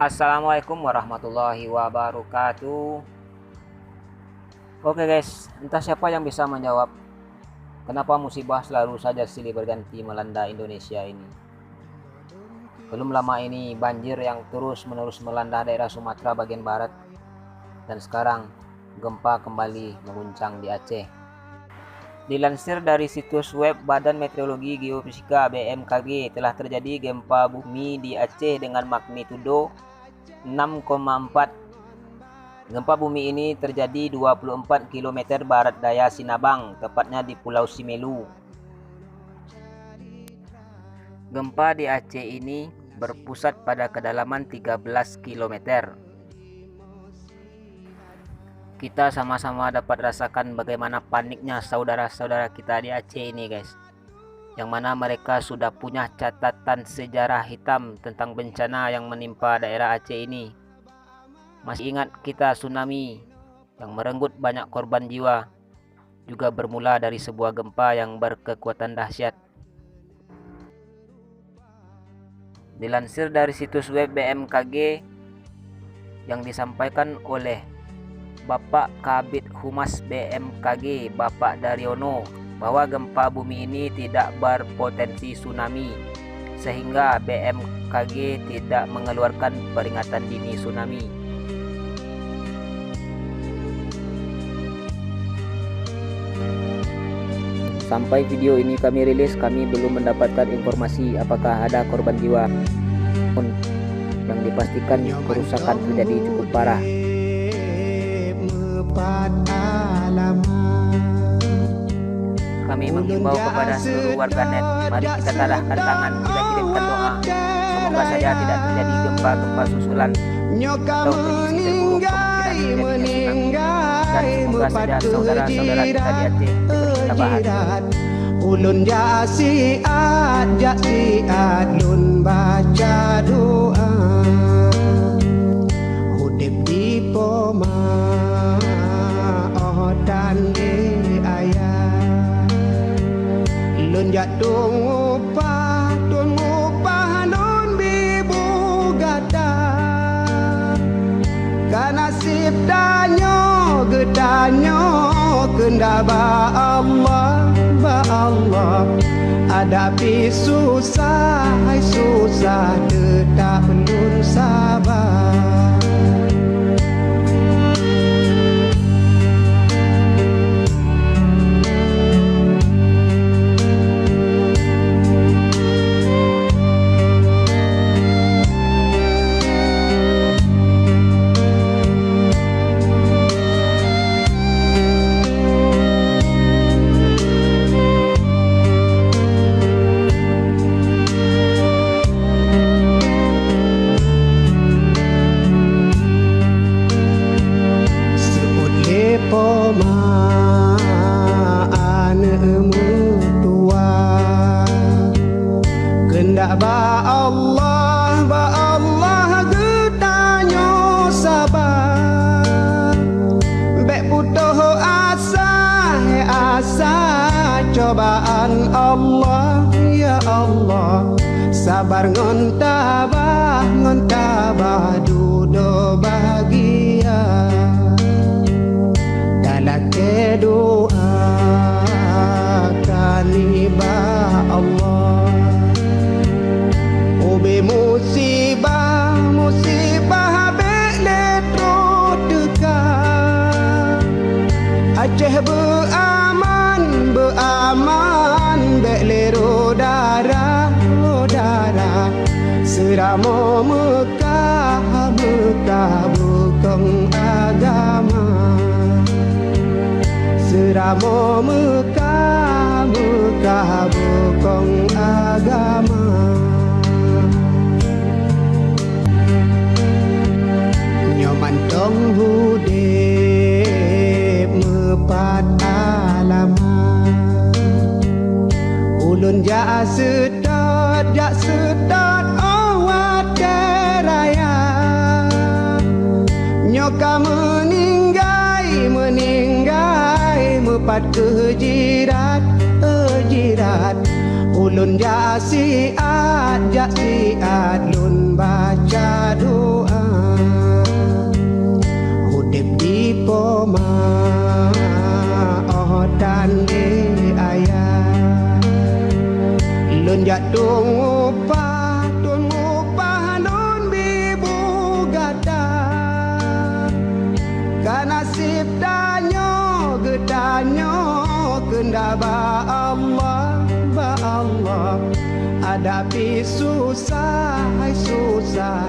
Assalamualaikum warahmatullahi wabarakatuh. Oke guys, entah siapa yang bisa menjawab kenapa musibah selalu saja silih berganti melanda Indonesia ini. Belum lama ini banjir yang terus-menerus melanda daerah Sumatera bagian barat, dan sekarang gempa kembali mengguncang di Aceh. Dilansir dari situs web Badan Meteorologi Geofisika BMKG, telah terjadi gempa bumi di Aceh dengan magnitudo 6,4. Gempa bumi ini terjadi 24 km barat daya Sinabang, tepatnya di Pulau Simelu. Gempa di Aceh ini berpusat pada kedalaman 13 km. Kita sama-sama dapat rasakan bagaimana paniknya saudara-saudara kita di Aceh ini guys, yang mana mereka sudah punya catatan sejarah hitam tentang bencana yang menimpa daerah Aceh ini. Masih ingat kita tsunami yang merenggut banyak korban jiwa, juga bermula dari sebuah gempa yang berkekuatan dahsyat. Dilansir dari situs web BMKG yang disampaikan oleh Bapak Kabid Humas BMKG, Bapak Daryono, bahwa gempa bumi ini tidak berpotensi tsunami, sehingga BMKG tidak mengeluarkan peringatan dini tsunami. Sampai video ini kami rilis, kami belum mendapatkan informasi apakah ada korban jiwa. Yang dipastikan kerusakan terjadi cukup parah. Kami menghimbau kepada seluruh warganet, mari kita tadahkan tangan, kita kirimkan doa. Semoga saja tidak terjadi gempa-gempa susulan atau prediksi terburuk kemungkinan terjadinya tsunami. Dan semoga saja saudara-saudara kita di Aceh diberi ketabahan. Ulun jasiat lun baca doa, hudip di poma dan di ayat. Lun jatuh upah lun bibu gada, kanasib danyo gedanyo kenda ba Allah hadapi susah tetap lun sabar. Ba Allah getanyo sabar, bek putuh asa cobaan Allah, ya Allah sabar ngon tabah dudo bahagia dalam doa kaniba Allah. Obe musibah beletro dekat Aceh beaman belero darah seramo Mekah bukan agama, seramo Mekah bukan agama. Mantong hudip mepat alamat, ulun jak sedot awat deraya, nyoka meninggai mepat kejirat ulun jak siat lun baca doa. ma oh dan ayah lun jatuh ngupah nun bibu gada kanasib danyo gedanyo kenda ba Allah ada pi susah susah